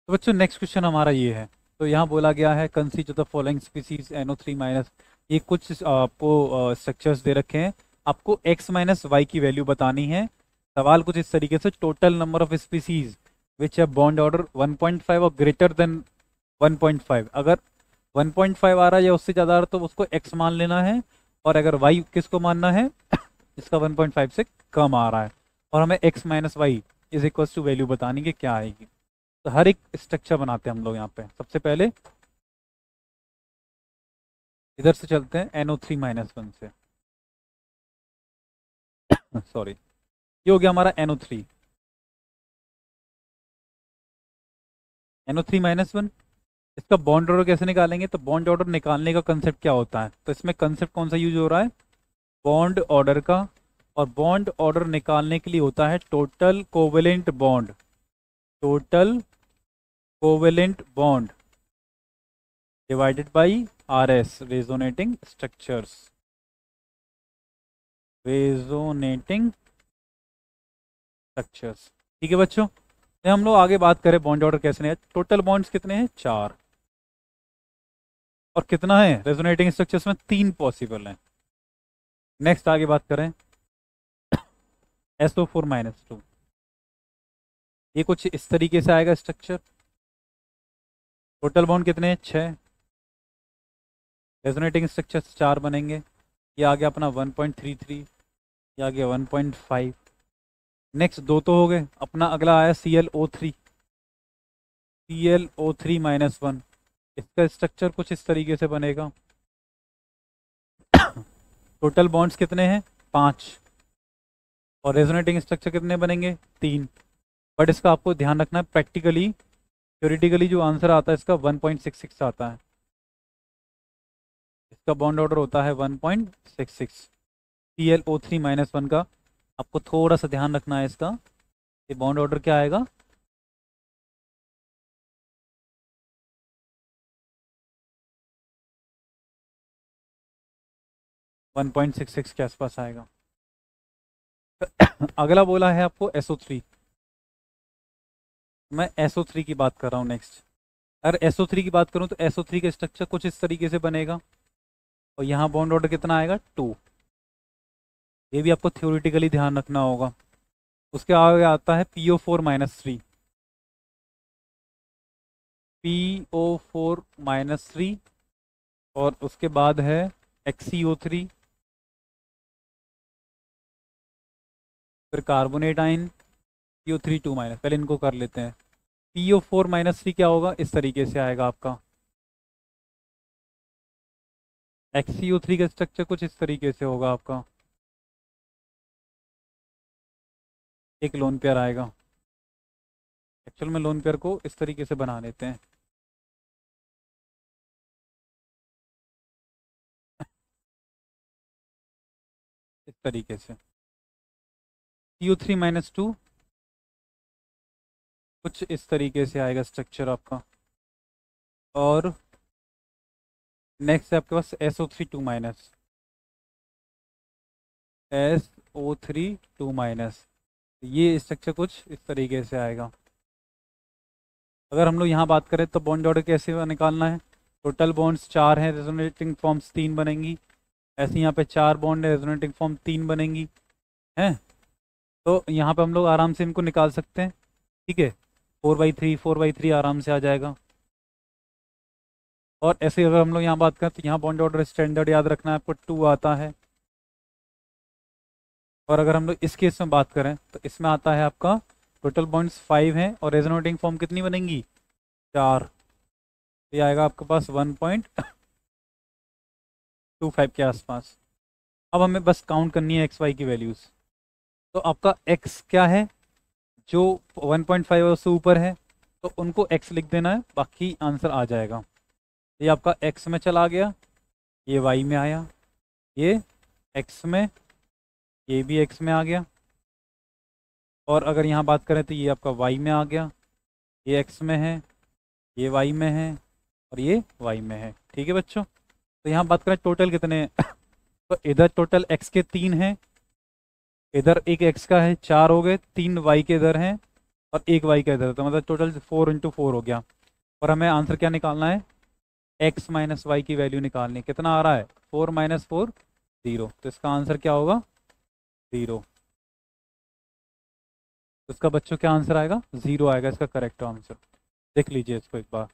तो बच्चों next question हमारा ये है। तो यहाँ बोला गया है consider the following species NO3 minus. ये कुछ आपको स्ट्रक्चर्स दे रखे हैं, आपको x माइनस वाई की वैल्यू बतानी है। सवाल कुछ इस तरीके से, total number of species which है बॉन्ड ऑर्डर 1.5 और ग्रेटर देन 1.5। अगर 1.5 आ रहा है या उससे ज़्यादा आ रहा है तो उसको x मान लेना है, और अगर y किसको मानना है इसका 1.5 से कम आ रहा है, और हमें x minus y is equal to value बतानी कि क्या आएगी। तो हर एक स्ट्रक्चर बनाते हैं हम लोग यहाँ पे। सबसे पहले इधर से चलते हैं NO3 माइनस 1 से। सॉरी, ये हो गया हमारा NO3 माइनस 1। इसका बॉन्ड ऑर्डर कैसे निकालेंगे? तो बॉन्ड ऑर्डर निकालने का कंसेप्ट क्या होता है, तो इसमें कंसेप्ट कौन सा यूज हो रहा है? बॉन्ड ऑर्डर का। और बॉन्ड ऑर्डर निकालने के लिए होता है total covalent bond. Total covalent bond divided by RS, resonating structures. Resonating structures, ठीक है बच्चों। ये हम लोग आगे बात करें बॉन्ड ऑर्डर कैसे नहीं है। टोटल बॉन्ड्स कितने हैं? 4। और कितना है रेजोनेटिंग स्ट्रक्चर्स में? 3 पॉसिबल हैं। नेक्स्ट आगे बात करें SO4 माइनस 2। ये कुछ इस तरीके से आएगा स्ट्रक्चर। टोटल बॉन्ड कितने हैं? 6। रेजोनेटिंग स्ट्रक्चर्स 4 बनेंगे। ये आ गया अपना 1.33, ये आ गया 1.5। नेक्स्ट 2 तो हो गए। अपना अगला आया ClO3। ClO3 minus 1। इसका स्ट्रक्चर कुछ इस तरीके से बनेगा। टोटल बॉन्ड्स कितने हैं? 5। और रेजोनेटिंग स्ट्रक्चर कितने बनेंगे? 3। बट इसका आपको ध्यान रखना है, प्रैक्टिकली थ्योरेटिकली जो आंसर आता है इसका 1.66 आता है। इसका बॉन्ड ऑर्डर होता है 1.66। ClO3 माइनस 1 का आपको थोड़ा सा ध्यान रखना है। इसका ये बॉन्ड ऑर्डर क्या आएगा? वन 1.66 के आसपास आएगा। अगला बोला है आपको SO3। मैं SO3 की बात कर रहा हूँ नेक्स्ट। अगर SO3 की बात करूँ तो SO3 का स्ट्रक्चर कुछ इस तरीके से बनेगा, और यहाँ बॉन्ड ऑर्डर कितना आएगा? 2। ये भी आपको थ्योरेटिकली ध्यान रखना होगा। उसके आगे आता है PO4 माइनस 3। PO4 माइनस 3, और उसके बाद है XCO3, फिर कार्बोनेट आइन, PO3 2 माइनस। पहले इनको कर लेते हैं। PO4 माइनस 3 क्या होगा? इस तरीके से आएगा आपका। XCO3 का स्ट्रक्चर कुछ इस तरीके से होगा आपका। एक लोन पेयर आएगा। एक्चुअल में लोन पेयर को इस तरीके से बना लेते हैं। इस तरीके से CO3 माइनस 2 कुछ इस तरीके से आएगा स्ट्रक्चर आपका। और नेक्स्ट है आपके पास SO3 2 माइनस। SO3 2 माइनस, ये स्ट्रक्चर कुछ इस तरीके से आएगा। अगर हम लोग यहाँ बात करें तो बॉन्ड ऑर्डर कैसे निकालना है? टोटल बॉन्ड्स 4 हैं, रेजोनेटिंग फॉर्म्स 3 बनेंगी। ऐसे यहाँ पे 4 बॉन्ड है, रेजोनेटिंग फॉर्म 3 बनेंगी हैं। तो यहाँ पे हम लोग आराम से इनको निकाल सकते हैं, ठीक है। 4/3 आराम से आ जाएगा। और ऐसे अगर हम लोग यहाँ बात करें तो यहाँ बॉन्ड ऑर्डर स्टैंडर्ड याद रखना है आपको, 2 आता है। और अगर हम लोग इस केस में बात करें तो इसमें आता है आपका टोटल बॉन्ड्स 5 हैं, और रेजोनेटिंग फॉर्म कितनी बनेंगी? 4। ये आएगा आपके पास 1.25 के आसपास। अब हमें बस काउंट करनी है XY की वैल्यूज़। तो आपका X क्या है? जो 1.5 से ऊपर है तो उनको X लिख देना है, बाकी आंसर आ जाएगा। ये आपका X में चला गया, ये Y में आया, ये X में, ये भी X में आ गया। और अगर यहाँ बात करें तो ये आपका Y में आ गया, ये X में है, ये Y में है, और ये Y में है। ठीक है बच्चों। तो यहाँ बात करें टोटल कितने हैं तो इधर टोटल X के 3 हैं, इधर एक X का है, 4 हो गए, 3 Y के इधर हैं, और एक वाई का इधर, तो मतलब टोटल 4 × 4 हो गया। और हमें आंसर क्या निकालना है, x माइनस वाई की वैल्यू निकालनी है। कितना आ रहा है, 4 - 4 0। तो इसका आंसर क्या होगा, 0। तो इसका बच्चों क्या आंसर आएगा, 0 आएगा इसका करेक्ट आंसर। देख लीजिए इसको एक बार।